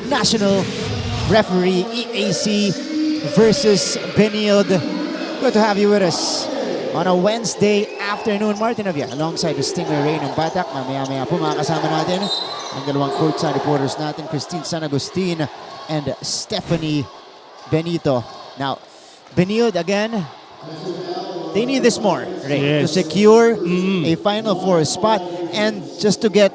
national referee, EAC versus Benilde. Good to have you with us on a Wednesday afternoon. Martin Avia alongside the Stinger Ray ng Batak. Mamaya-maya po makakasama natin ang dalawang courtside reporters natin, Christine San Agustin and Stephanie Benito. Now, Benilde again, they need this more, Ray, to secure a Final Four spot and just to get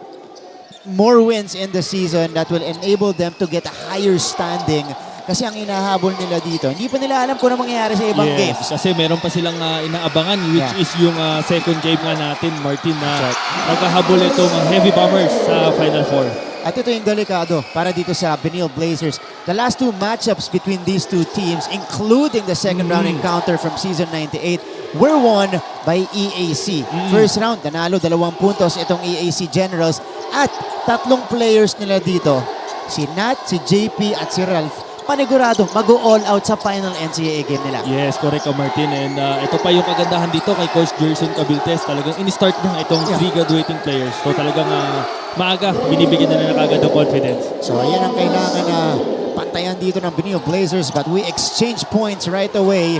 more wins in the season that will enable them to get a higher standing. Kasi ang inahabol nila dito, hindi pa nila alam kung ano mangyayari sa ibang games. Kasi meron pa silang inaabangan, which is yung second game nga natin, Martin, na nagkahabol itong Heavy Bombers sa Final Four. At ito yung delikado para dito sa Benilde Blazers. The last two matchups between these two teams, including the second round encounter from season 98, were won by EAC. First round, nanalo 2 puntos itong EAC Generals at 3 players nila dito, si Nat, si JP at si Ralph, panigurado mag-all out sa final NCAA game nila. Yes, correct ka, Martin. And ito pa yung kagandahan dito kay Coach Gerson Cabiltes. Talagang in-start na itong 3 graduating players. So talagang maaga, binibigyan na nila kagad ng confidence. So ayan ang kailangan na pantayan dito ng Benilde Blazers, but we exchange points right away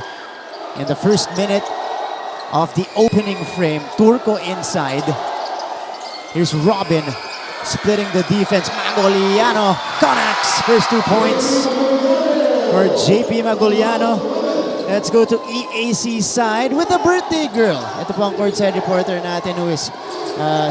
in the first minute of the opening frame. Turco inside. Here's Robin splitting the defense. Magoliano connects. First 2 points for JP Magoliano. Let's go to EAC side with the birthday girl. Ito po ang courtside reporter natin who is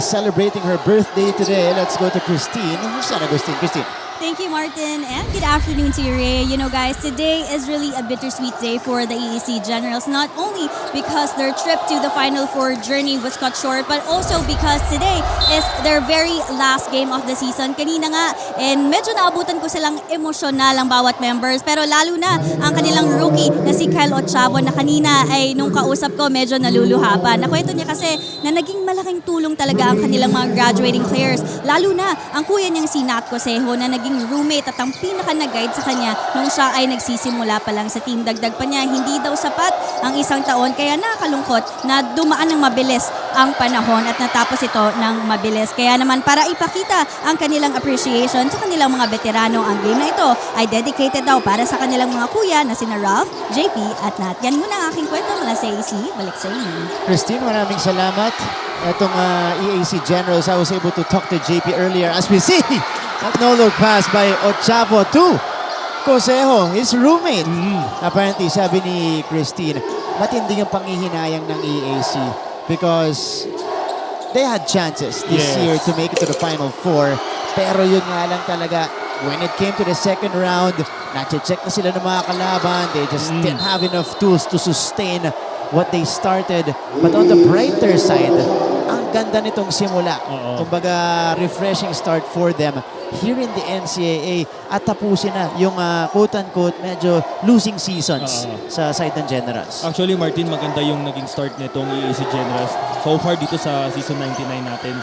celebrating her birthday today. Let's go to Christine San Agustin. Christine. Thank you, Martin, and good afternoon to you, Ray. You know, guys, today is really a bittersweet day for the EAC Generals, not only because their trip to the Final Four journey was cut short, but also because today is their very last game of the season. Kanina nga, and medyo naabutan ko silang emosyonal ang bawat members, pero lalo na ang kanilang rookie na si Kyle Ochavo na kanina ay nung kausap ko medyo naluluha pa. Nakwento niya kasi na naging malaking tulong talaga ang kanilang mga graduating players, lalo na ang kuya niyang si Nat Cosejo na naging roommate at ang pinaka-nag-guide sa kanya nung siya ay nagsisimula pa lang sa team. Dagdag pa niya, hindi daw sapat ang 1 taon kaya nakakalungkot na dumaan ng mabilis ang panahon at natapos ito ng mabilis. Kaya naman para ipakita ang kanilang appreciation sa kanilang mga veterano, ang game na ito ay dedicated daw para sa kanilang mga kuya na sina Ralph, JP at Nat. Yan muna ang aking kwento mula sa EAC. Balik sa inyo. Christine, maraming salamat. Itong EAC Generals, I was able to talk to JP earlier as we see that no-look pass by Ochavo to Cosejo, his roommate. Apparently, sabi ni Christine, matindi yung panghihinayang ng EAC because they had chances this year to make it to the Final Four. Pero yun nga lang talaga, when it came to the second round, na-check na sila ng mga kalaban. They just didn't have enough tools to sustain what they started. But on the brighter side, ang ganda nitong simula. Kumbaga, refreshing start for them here in the NCAA at tapusin na yung quote-unquote medyo losing seasons sa side ng Generals. Actually, Martin, maganda yung naging start nitong EAC Generals. So far dito sa season 99 natin.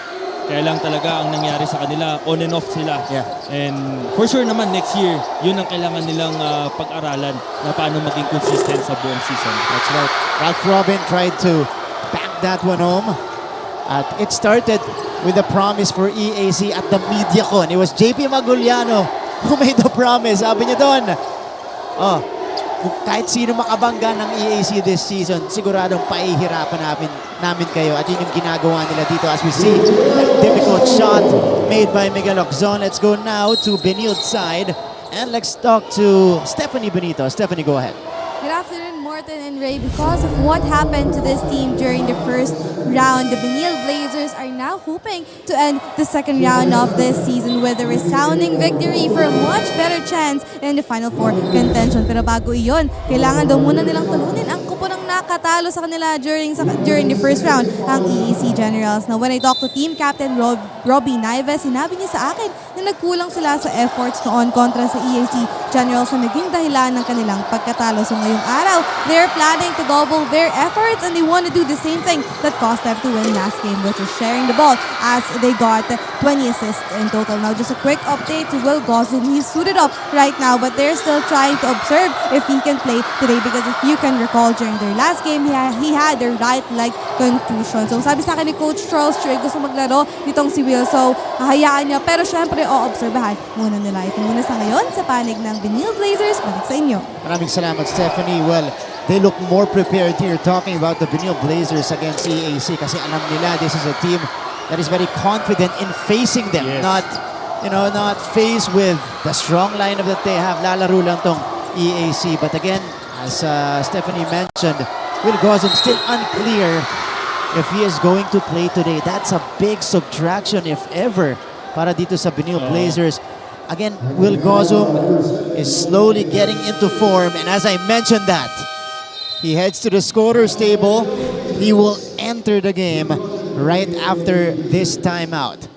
Kaya lang talaga ang nangyari sa kanila, on and off sila. And for sure naman, next year, yun ang kailangan nilang pag-aralan na paano maging consistent sa buong season. That's right. Ralph Robin tried to back that one home. At it started with a promise for EAC at the MediaCon. It was JP Magoliano who made the promise. Sabi niya doon, kung kahit sino makabangga ng EAC this season, siguradong paihirapan namin kayo. At yun yung ginagawa nila dito as we see a difficult shot made by Miguel Oczon. Let's go now to Benilde side and let's talk to Stephanie Benito. Stephanie, go ahead. Good afternoon, Morten and Ray. Because of what happened to this team during the first round, the Benilde Blazers are now hoping to end the second round of this season with a resounding victory for a much better chance in the Final Four contention. Pero bago iyon, kailangan daw muna nilang talunin ang kupo ng nakatalo sa kanila during the first round, ang EAC Generals. Now, when I talked to team captain Robbie Nieves, sinabi niya sa akin na nagkulang sila sa efforts noon kontra sa EAC Generals na naging dahilan ng kanilang pagkatalo. So ngayong araw, they're planning to double their efforts and they want to do the same thing that cost them to win last game, which is sharing the ball as they got 20 assists in total. Now, just a quick update to Will Gosling. He's suited up right now, but they're still trying to observe if he can play today because if you can recall during their last last game, he had a right leg contusion. So sabi sa akin ni Coach Charles Choi, gusto maglaro nitong si Will. So hahayaan niya. Pero syempre, obserbahan muna nila. Ito muna sa ngayon sa panig ng Benilde Blazers. Balik sa inyo. Maraming salamat, Stephanie. Well, they look more prepared here talking about the Benilde Blazers against EAC kasi alam nila this is a team that is very confident in facing them. Yes. Not faced with the strong lineup that they have. Lalaro lang tong EAC. But again, as Stephanie mentioned, Will Gozum still unclear if he is going to play today. That's a big subtraction, if ever, para dito sa Benilde Blazers. Again, Will Gozum is slowly getting into form. And as I mentioned that, he heads to the scorer's table. He will enter the game right after this timeout.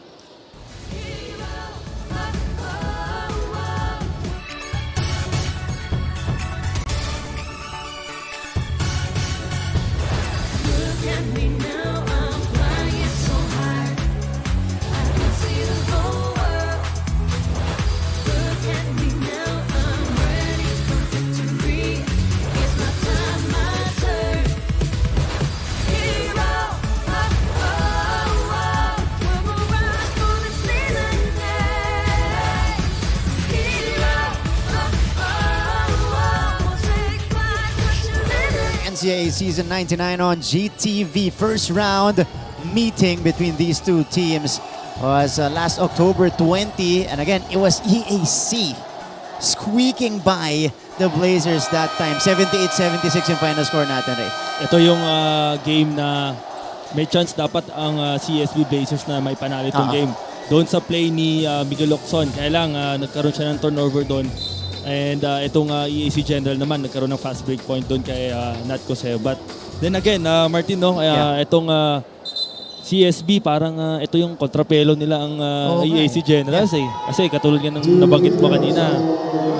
NCAA Season 99 on GTV. First round meeting between these two teams was last October 20. And again, it was EAC squeaking by the Blazers that time. 78-76 yung final score natin, Ray. Ito yung game na may chance dapat ang CSB Blazers na may panalo itong game. Doon sa play ni Miguel Locson, kaya lang nagkaroon siya ng turnover doon. And itong EAC General naman, nagkaroon ng fast break point doon kay Nat Coseo. But then again, Martin, no, itong CSB, parang ito yung kontrapelo nila ang EAC Generals. Kasi katulad nga ng nabanggit mo kanina,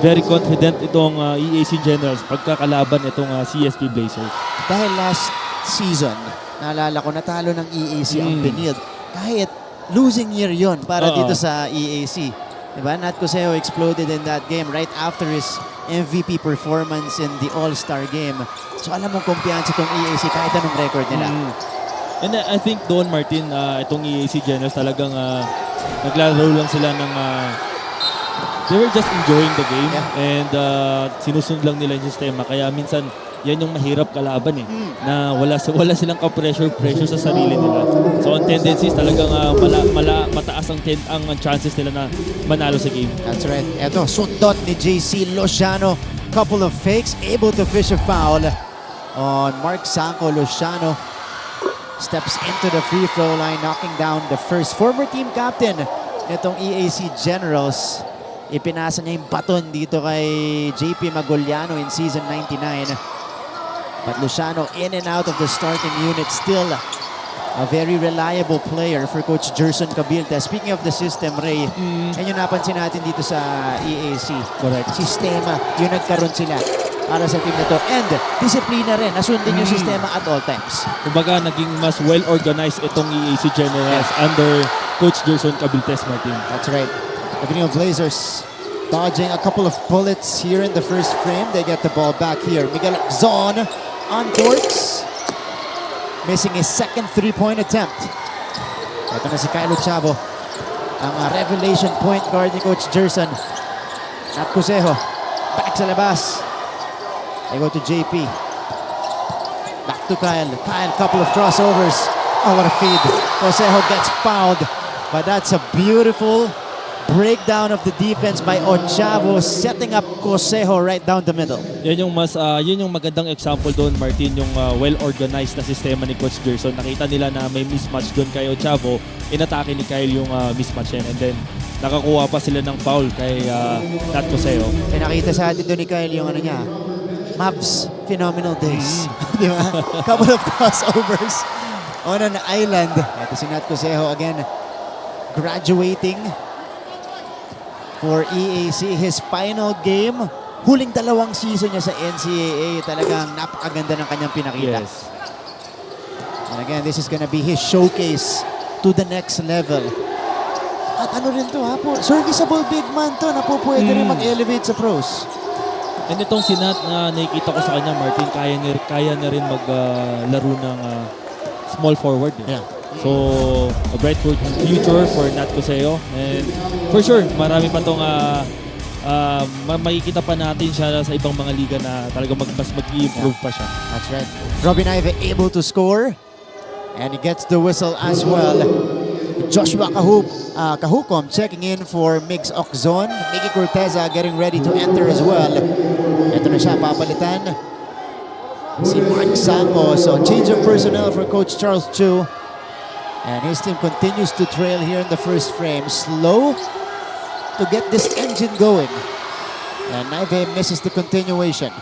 very confident itong EAC Generals pagkakalaban itong CSB Blazers. Dahil last season, naalala ko, natalo ng EAC ang Benilde. Kahit losing year yon para dito sa EAC. Diba? Nat Coseo exploded in that game right after his MVP performance in the All-Star game. So alam mong kumpiyansa itong EAC kahit anong record nila. And I think doon, Martin, itong EAC Generals talagang naglalaro lang sila ng they were just enjoying the game and sinusunod lang nila yung sistema. Kaya minsan, yan yung mahirap kalaban na wala silang ka-pressure sa sarili nila. So ang tendencies talagang mataas ang chances nila na manalo sa game. That's right. Eto, sundot ni JC Luciano. Couple of fakes, able to fish a foul on Mark Sanco. Luciano steps into the free throw line, knocking down the first. Former team captain nitong EAC Generals. Ipinasa niya yung baton dito kay JP Maguliano in season 99. But Luciano in and out of the starting unit, still a very reliable player for Coach Gerson Cabilta. Speaking of the system, Ray, yan yung napansin natin dito sa EAC. Correct. Sistema, yung nagkaroon sila para sa team na to. And disiplina rin, nasundin yung sistema at all times. Kumbaga, naging mas well-organized itong EAC Generals under Coach Gerson Cabiltes, Martin. That's right. The Benilde Blazers dodging a couple of bullets here in the first frame. They get the ball back here. Miguel Zon on courts, missing his second three-point attempt. Ito na si Kyle Chavo, ang revelation point guard ni Coach Gerson. Nat Coseo, back sa labas. They go to JP. Back to Kyle. Kyle, couple of crossovers. Oh, what a feed. Coseo gets fouled, but that's a beautiful breakdown of the defense by Ochavo, setting up Coseo right down the middle. Yan yung yun yung magandang example doon, Martin, yung well-organized na sistema ni Coach Gerson. Nakita nila na may mismatch doon kay Ochavo, inatake ni Kyle yung mismatch yan, and then nakakuha pa sila ng foul kay Nat Coseo. Nakita sa atin doon ni Kyle yung niya, Mavs phenomenal days. Di ba? Couple of crossovers on an island. Ito si Nat Coseo again, graduating for EAC, his final game. Huling dalawang season niya sa NCAA. Talagang napakaganda ng kanyang pinakita. Yes. And again, this is gonna be his showcase to the next level. At ano rin to ha po, serviceable big man to na po pwede rin mag-elevate sa pros. And itong si Nat na nakikita ko sa kanya, Martin, kaya na rin maglaro ng small forward. Yeah. So, a bright future for Nat Coseo. And for sure, marami pa itong makikita pa natin siya sa ibang mga liga na talagang mas mag-i-improve pa siya. That's right. Robin Ive able to score. And he gets the whistle as well. Joshua Kahukom checking in for Migs Oczon. Miggy Corteza getting ready to enter as well. Ito na siya, papalitan. Si Mark Sango. So change of personnel for Coach Charles Chu. And his team continues to trail here in the first frame. Slow to get this engine going. And Naive misses the continuation.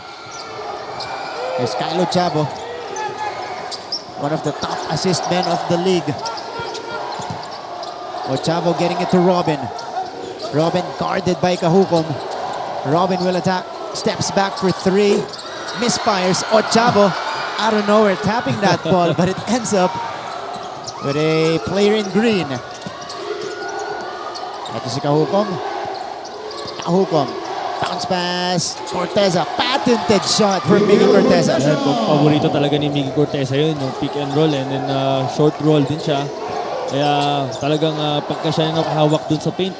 Here's Kylo Chavo, one of the top assist men of the league. Ochavo getting it to Robin. Robin guarded by Kahukom. Robin will attack. Steps back for three. Misfires. Ochavo out of nowhere tapping that ball, but it ends up with a player in green. Ito si Kahukom. Kahukom. Bounce pass. Corteza. Patented shot for Miggy Corteza. Paborito talaga ni Miggy Corteza yun, yung pick and roll and then short roll din siya. Kaya talagang pagka siya yung nakahawak dun sa paint,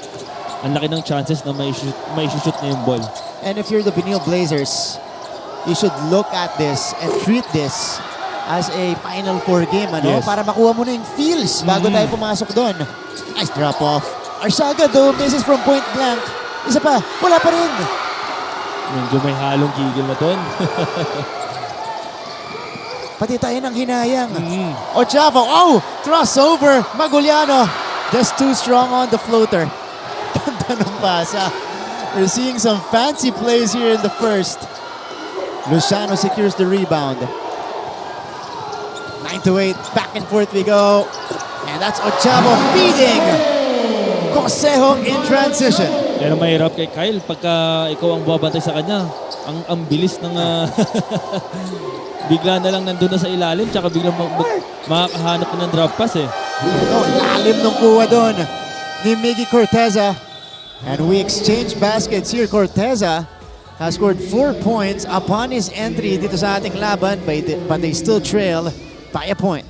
ang laki ng chances na may shoot na yung ball. And if you're the Benilde Blazers, you should look at this and treat this as a Final Four game, ano? Yes. Para makuha mo na yung feels bago tayo pumasok doon. Nice drop off. Arsaga though, misses from point blank. Isa pa, wala pa rin. Medyo may halong gigil na doon. Pati tayo ng hinayang. Ochavo, oh! Crossover! Maguliano, just too strong on the floater. Ganda ng pasa. We're seeing some fancy plays here in the first. Luciano secures the rebound. 9-8, back and forth we go. And that's Ochavo feeding Cosejo in transition. Pero mahirap kay Kyle pagka ikaw ang babantay sa kanya. Ang bilis ng bigla na lang nandun na sa ilalim tsaka biglang makakahanap na ng drop pass eh. Oh, lalim nung kuha doon ni Miggy Corteza. And we exchange baskets here. Corteza has scored 4 points upon his entry dito sa ating laban, but they still trail by a point.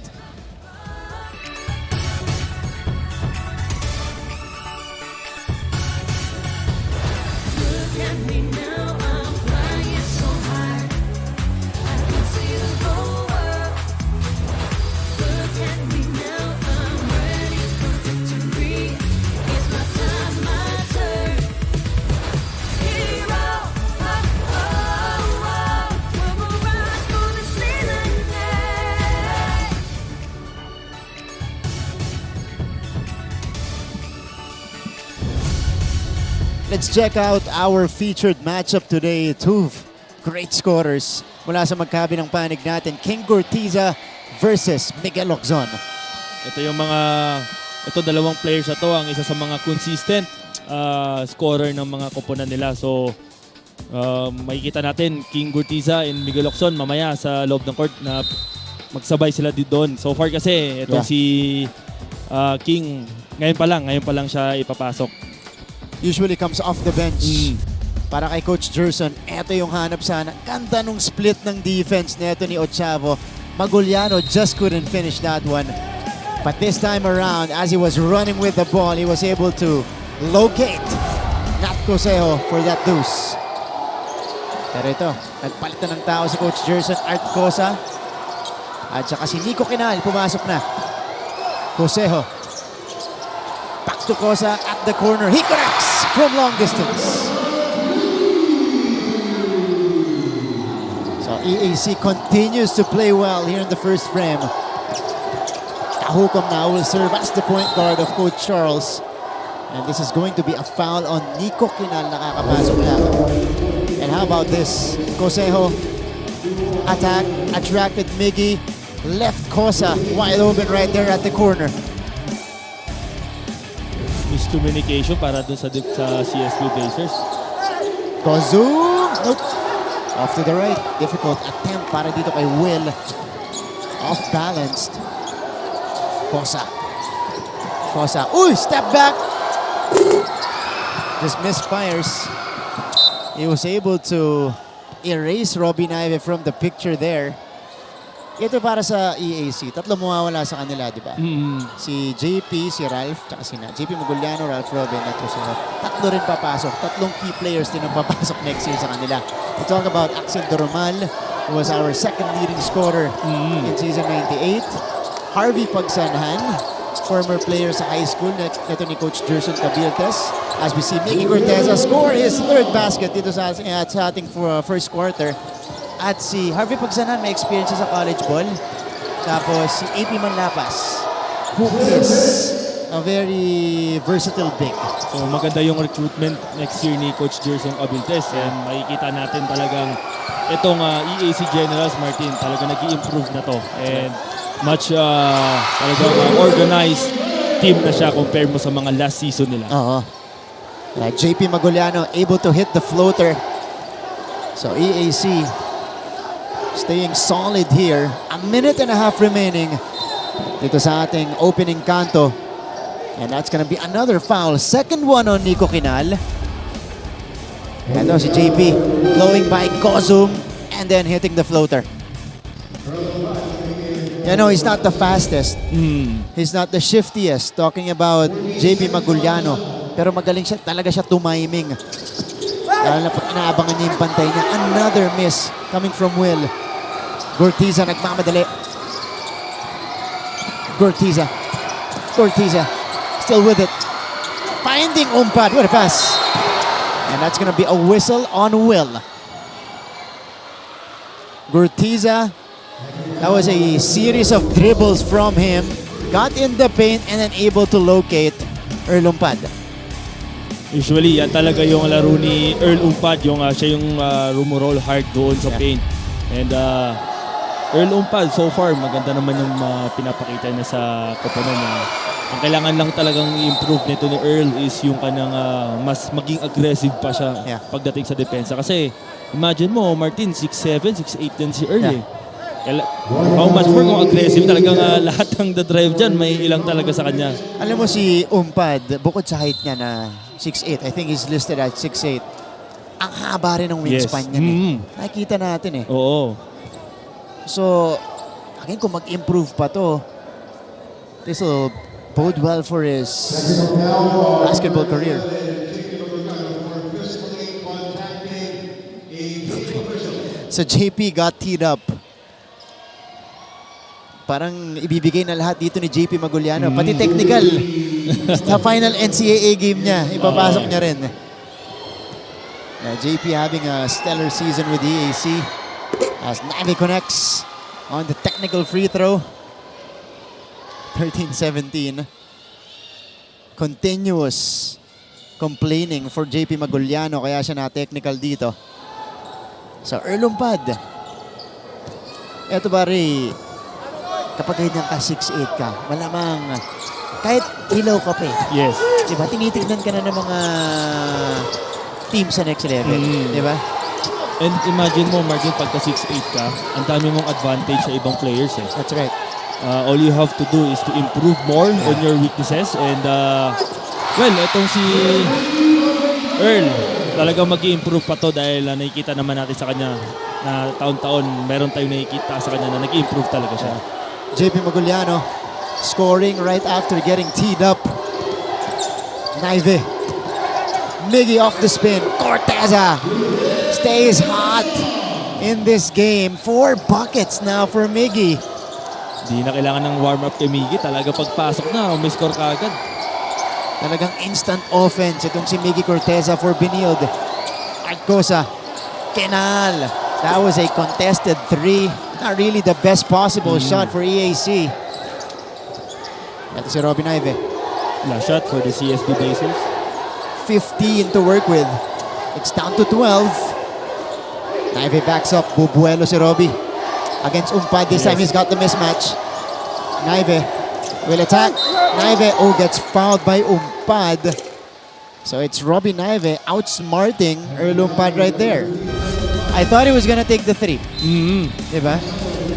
Let's check out our featured matchup today. Two great scorers mula sa magkabilang panig natin. King Corteza versus Miguel Oczon. Ito dalawang players na to ang isa sa mga consistent scorer ng mga koponan nila. So makikita natin King Corteza and Miguel Oczon mamaya sa loob ng court na magsabay sila doon. So far kasi itong si King ngayon pa lang siya ipapasok. Usually comes off the bench. Para kay Coach Gerson, eto yung hanap sana. Ganda nung split ng defense neto ni Ochavo. Maguliano just couldn't finish that one. But this time around, as he was running with the ball, he was able to locate Nat Coseo for that deuce. Pero ito, nagpalitan ng tao si Coach Gerson. Art Cosa at saka si Nico Kinal pumasok na. Coseo. Back to Cosa at the corner. He connects from long distance. So EAC continues to play well here in the first frame. Kahukom now will serve as the point guard of Coach Charles. And this is going to be a foul on Nico Kinal. Nakakapasok na. And how about this? Cosejo attack, attracted Miggy. Left Cosa wide open right there at the corner. Miscommunication para dun sa CSB Blazers. Kozoom! Nope. Off to the right. Difficult attempt para dito kay Will. Off-balanced. Cosa. Uy! Step back! Just misfires. He was able to erase Robbie Naive from the picture there. Ito para sa EAC. Tatlo mawawala sa kanila, di ba? Si JP, si Ralph, tsaka si JP Maguliano, Ralph Robin, at si tatlo rin papasok. Tatlong key players din ang papasok next year sa kanila. We talk about Axel Doromal, who was our second leading scorer in season 98. Harvey Pagsanhan, former player sa high school, neto ni Coach Gerson Cabiltes. As we see Mickey Corteza score his third basket dito sa ating first quarter. At si Harvey Pagsanhan may experience sa college ball. Tapos si AP Manlapas, who is a very versatile big. So maganda yung recruitment next year ni Coach Gerson Cabiltes. And makikita natin talagang itong EAC Generals, Martin, talaga nag-i-improve na to. And much talagang organized team na siya compare mo sa mga last season nila. Oo. JP Maguliano able to hit the floater. So EAC staying solid here. A minute and a half remaining dito sa ating opening kanto. And that's gonna be another foul. Second one on Nico Kinal. Ito si JP blowing by Kozum and then hitting the floater. You know, he's not the fastest. He's not the shiftiest. Talking about JP Maguliano. Pero magaling siya, talaga siya tumiming. Lalo na pag inaabangan niya yung pantay niya. Another miss coming from Will. Gortiza nagmamadali. Gortiza. Still with it. Finding Umpad. What a pass. And that's gonna be a whistle on Will. Gortiza. That was a series of dribbles from him. Got in the paint and then able to locate Earl Umpad. Usually, yan talaga yung laro ni Earl Umpad. Siya yung rumoroll hard doon sa paint. And Earl Umpad, so far, maganda naman yung pinapakita niya sa koponan niya. Ang kailangan lang talagang i-improve nito ni Earl is yung kanang mas maging aggressive pa siya pagdating sa depensa. Kasi imagine mo, Martin, 6'7", 6'8 din si Earl eh. How much more kung aggressive talagang lahat ng drive dyan, may ilang talaga sa kanya. Alam mo si Umpad, bukod sa height niya na 6'8", I think he's listed at 6'8". Ang haba rin ng wingspan niya. Nakikita natin eh. Oo. So, again, kung mag-improve pa to, this will bode well for his basketball career. So, JP got teed up. Parang ibibigay na lahat dito ni JP Maguliano. Pati technical. Sa final NCAA game niya, ipapasok niya rin. JP having a stellar season with EAC. As Naive connects on the technical free throw. 13-17. Continuous complaining for JP Maguliano kaya siya na-technical dito. So, Earl Umpad. Eto ba, Ray, kapag ganyan ka, 6'8 ka, malamang kahit ilaw ka pa eh. Yes. Diba? Tinitignan ka na ng mga team sa next level. Diba? And imagine mo, Martin, pagka 6'8 ka, ang dami mong advantage sa ibang players eh. That's right. All you have to do is to improve more on your weaknesses. And, well, itong si Earl, talagang mag-i-improve pa to dahil nakikita naman natin sa kanya na taon-taon meron tayong nakikita sa kanya na nag-i-improve talaga siya. JP Maguliano scoring right after getting teed up. Naive. Miggy off the spin. Corteza stays hot in this game. 4 buckets now for Miggy. Di na kailangan ng warm-up kay Miggy. Talaga pagpasok na, may score ka agad. Talagang instant offense itong si Miggy Corteza for Benilde. Arcosa. Kenal. That was a contested 3. Not really the best possible shot for EAC. Ito si Robin Naive. Last shot for the CSB Blazers. 15 to work with. It's down to 12. Naive backs up. Bubuelo si Robbie. Against Umpad. This time he's got the mismatch. Naive will attack. Naive, gets fouled by Umpad. So it's Robbie Naive outsmarting Earl Umpad right there. I thought he was gonna take the 3. Diba?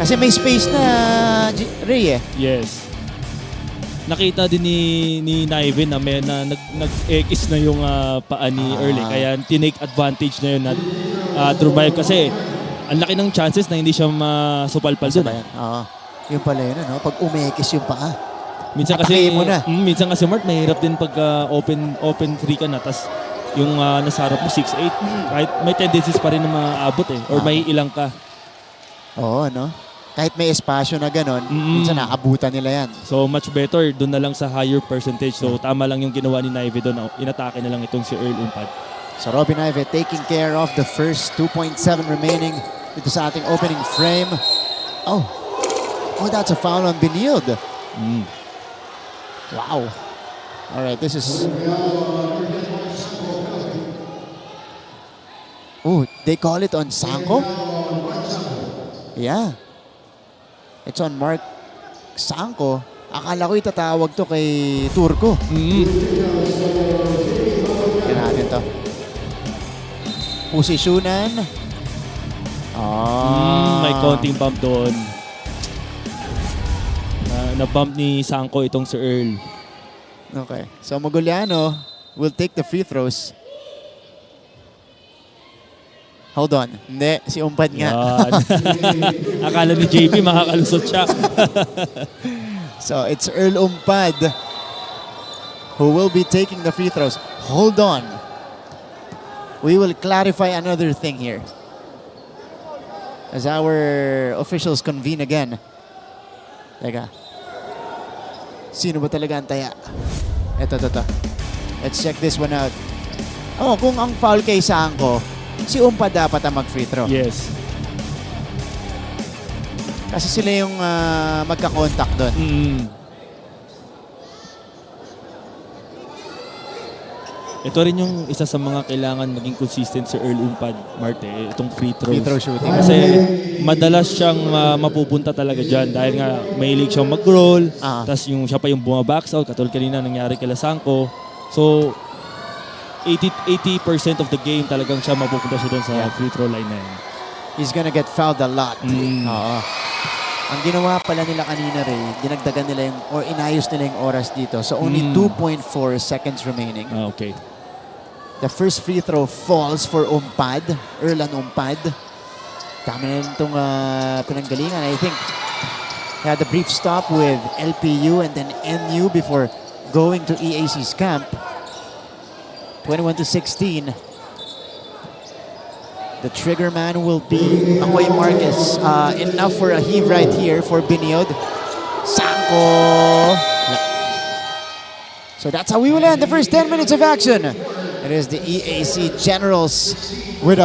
Kasi may space na Ray eh. Yes. Nakita din ni Naive na nag-X na yung paa ni Early. Kaya tinake advantage na yun. revive kasi ang laki ng chances na hindi siya masupalpal doon. Oo. Yung pala yun, ano? Pag umekis yung paa. Minsan kasi, Atakihin mo na. minsan kasi Mart, mahirap din pag open 3 ka na, tas yung nasa harap mo 6'8", kahit may tendencies pa rin na maabot or may ilang ka. Oo, ano? Kahit may espasyo na gano'n, minsan naabutan nila yan. So much better, doon na lang sa higher percentage. So tama lang yung ginawa ni Naive doon, inatake na lang itong si Earl Umpad. So Robin Ive taking care of the first 2.7 remaining dito sa ating opening frame. Oh, that's a foul on Benilde. Wow. All right, this is... Oh, they call it on Sanko? Yeah. It's on Mark Sanko. Akala ko itatawag to kay Turco. Tignan natin to. Posisyonan. May konting bump doon. Na-bump ni Sanko itong si Earl. Okay. So Moguliano will take the free throws. Hold on. Hindi, si Umpad nga. Akala ni JP makakalusot siya. So it's Earl Umpad who will be taking the free throws. Hold on. We will clarify another thing here as our officials convene again. Teka. Sino ba talaga ang taya? Ito. Let's check this one out. Oh, kung ang foul kay Sanko, si Umpad dapat ang mag-free throw. Yes. Kasi sila yung magka-contact doon. Ito rin yung isa sa mga kailangan maging consistent si Earl Umpad, Marte, itong free throws. Free throw shooting. Kasi madalas siyang mapupunta talaga dyan dahil nga mahilig siyang mag-roll, tapos siya pa yung bumabacks out, katulad kanina nangyari kay Sanko. So, 80% of the game talagang siya mapupunta siya doon sa free throw line na yun. He's gonna get fouled a lot. Oo. Ang ginawa pala nila kanina, Ray, dinagdagan nila yung, or inayos nila yung oras dito. So only 2.4 seconds remaining. Okay. The first free throw falls for Umpad, Erlan Umpad. Dami na itong pinanggalingan. I think he had a brief stop with LPU and then NU before going to EAC's camp. 21-16. The trigger man will be Akoy Marquez. Enough for a heave right here for Benilde. Sanko. So that's how we will end the first 10 minutes of action. It is the EAC Generals with a